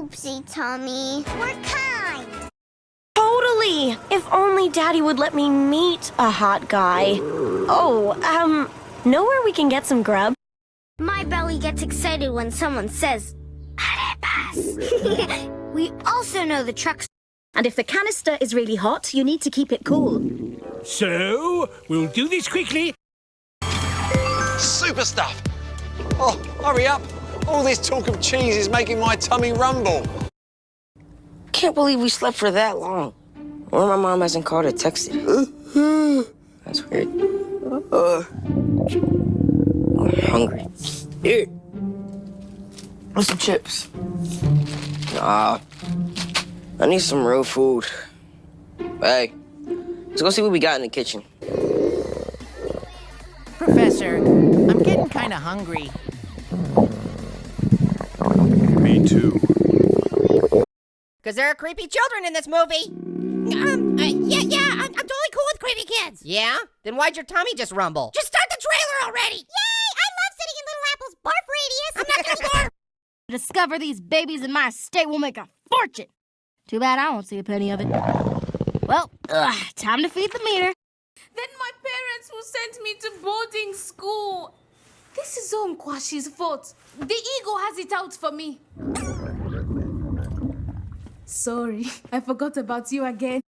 Oopsie, Tommy. We're kind. Totally! If only Daddy would let me meet a hot guy. Oh, know where we can get some grub? My belly gets excited when someone says, arepas. We also know the trucks. And if the canister is really hot, you need to keep it cool. So, we'll do this quickly. Super stuff! Oh, hurry up! All this talk of cheese is making my tummy rumble. Can't believe we slept for that long. Or my mom hasn't called or texted. That's weird. I'm hungry. Here. Want some chips? Nah. I need some real food. Hey, let's go see what we got in the kitchen. Professor, I'm getting kind of hungry. Me too. Because there are creepy children in this movie. I'm totally cool with creepy kids. Yeah? Then why'd your tummy just rumble? Just start the trailer already. Yay! I love sitting in Little Apple's barf radius. I'm not gonna barf. Discover these babies in my estate will make a fortune. Too bad I won't see a penny of it. Well, time to feed the meter. Then my parents will send me to boarding school. This is all Nkwashi's fault. The ego has it out for me. Sorry, I forgot about you again.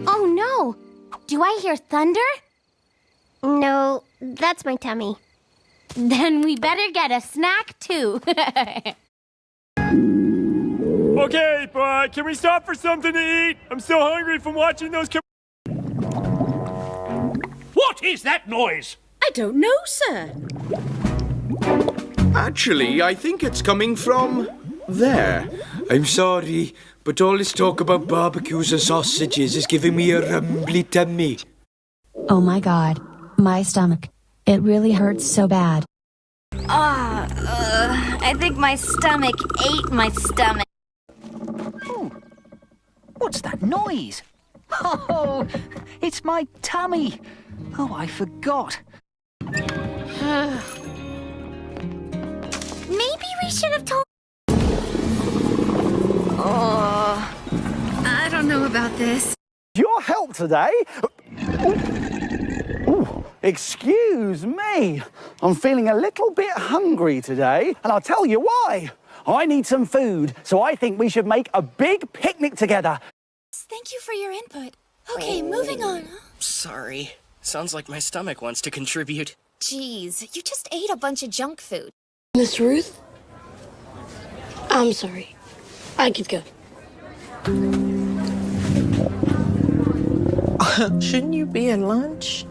Oh no! Do I hear thunder? No, that's my tummy. Then we better get a snack too. Okay, but can we stop for something to eat? I'm still hungry from watching those. What is that noise? I don't know, sir. Actually, I think it's coming from there. I'm sorry, but all this talk about barbecues and sausages is giving me a rumbly tummy. Oh my god, my stomach. It really hurts so bad. I think my stomach ate my stomach. What's that noise? Oh, it's my tummy. Oh, I forgot. Maybe we should have told... Oh, I don't know about this. Your help today? Ooh, excuse me. I'm feeling a little bit hungry today, and I'll tell you why. I need some food, so I think we should make a big picnic together. Thank you for your input. Okay, moving on. Sorry. Sounds like my stomach wants to contribute. Jeez, you just ate a bunch of junk food. Miss Ruth? I'm sorry. I could go. Shouldn't you be at lunch?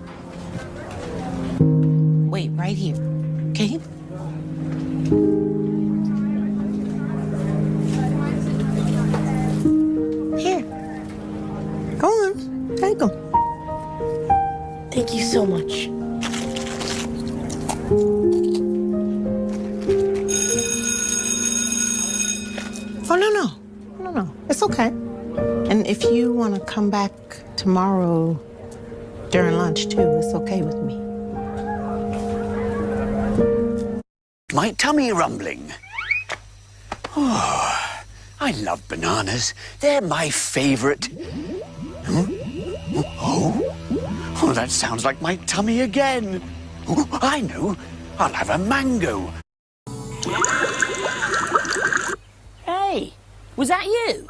Wait, right here. Okay? Here. Go on. Take them. Thank you so much. Oh, no. It's okay. And if you want to come back tomorrow during lunch, too, it's okay with me. My tummy rumbling. Oh, I love bananas. They're my favorite. Oh, that sounds like my tummy again. Oh, I know. I'll have a mango. Hey, was that you?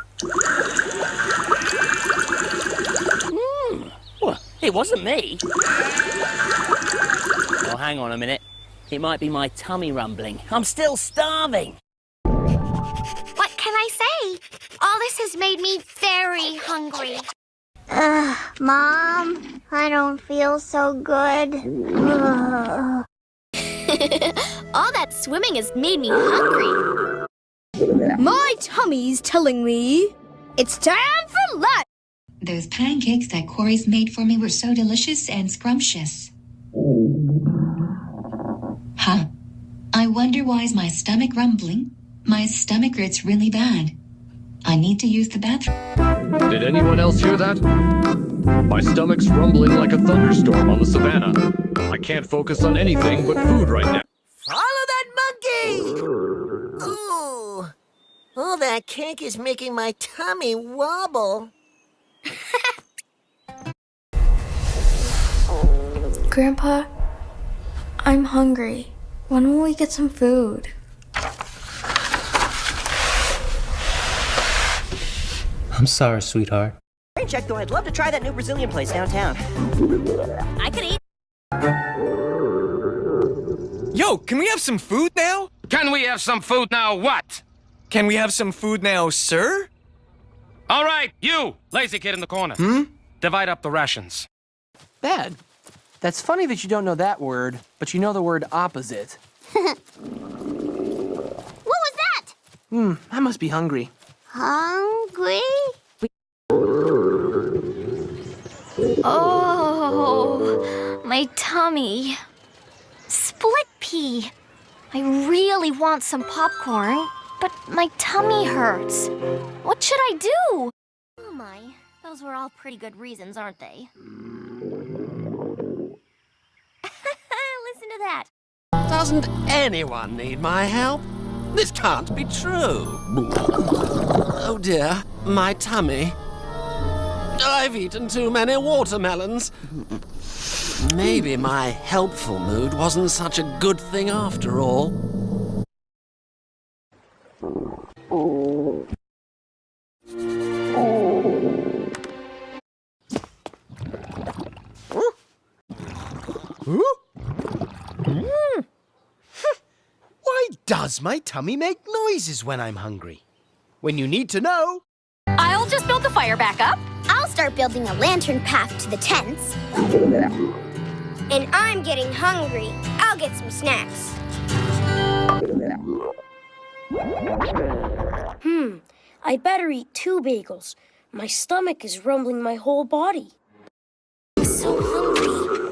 Well, it wasn't me. Oh, hang on a minute. It might be my tummy rumbling. I'm still starving. What can I say? All this has made me very hungry. Mom, I don't feel so good. All that swimming has made me hungry. My tummy's telling me it's time for lunch. Those pancakes that Corey's made for me were so delicious and scrumptious. Huh? I wonder why is my stomach rumbling? My stomach hurts really bad. I need to use the bathroom. Did anyone else hear that? My stomach's rumbling like a thunderstorm on the savannah. I can't focus on anything but food right now. Follow that monkey! All that cake is making my tummy wobble. Grandpa, I'm hungry. When will we get some food? I'm sorry, sweetheart. Rain check, though I'd love to try that new Brazilian place downtown. I could eat. Yo, can we have some food now? Can we have some food now what? Can we have some food now, sir? All right, you, lazy kid in the corner. Divide up the rations. Dad, that's funny that you don't know that word, but you know the word opposite. What was that? I must be hungry. Hungry? Oh, my tummy. Split pea. I really want some popcorn, but my tummy hurts. What should I do? Oh my, those were all pretty good reasons, aren't they? Listen to that. Doesn't anyone need my help? This can't be true. Oh dear, my tummy. I've eaten too many watermelons. Maybe my helpful mood wasn't such a good thing after all. Why does my tummy make noises when I'm hungry? When you need to know... I'll just build the fire back up. I'll start building a lantern path to the tents. And I'm getting hungry. I'll get some snacks. I better eat 2 bagels. My stomach is rumbling my whole body. I'm so hungry.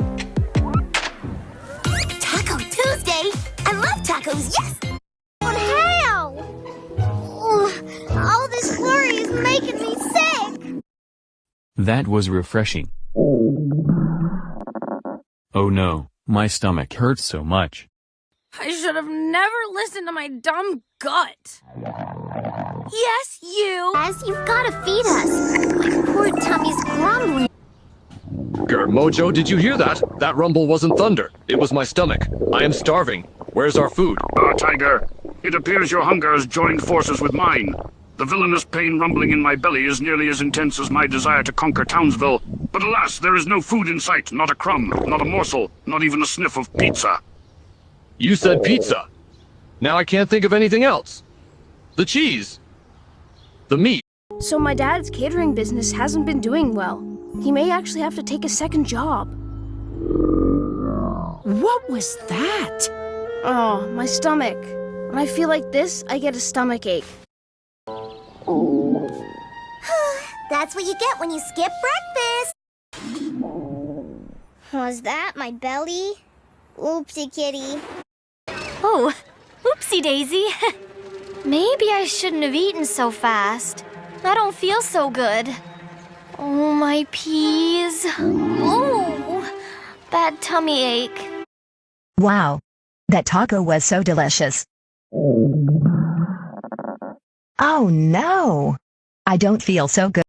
Taco Tuesday! I love tacos, yes! But how? All this worry is making me sick! That was refreshing. Oh no, my stomach hurts so much. I should have never listened to my dumb gut. Yes, you! As you've got to feed us. My poor tummy's grumbling. Mojo, did you hear that? That rumble wasn't thunder. It was my stomach. I am starving. Where's our food? Tiger. It appears your hunger has joined forces with mine. The villainous pain rumbling in my belly is nearly as intense as my desire to conquer Townsville. But alas, there is no food in sight. Not a crumb, not a morsel, not even a sniff of pizza. You said pizza. Now I can't think of anything else. The cheese. The meat. So my dad's catering business hasn't been doing well. He may actually have to take a second job. What was that? Oh, my stomach. When I feel like this, I get a stomach ache. That's what you get when you skip breakfast. Was that my belly? Oopsie kitty. Oh, oopsie daisy. Maybe I shouldn't have eaten so fast. I don't feel so good. Oh, my peas. Oh, bad tummy ache. Wow. That taco was so delicious. Oh no. I don't feel so good.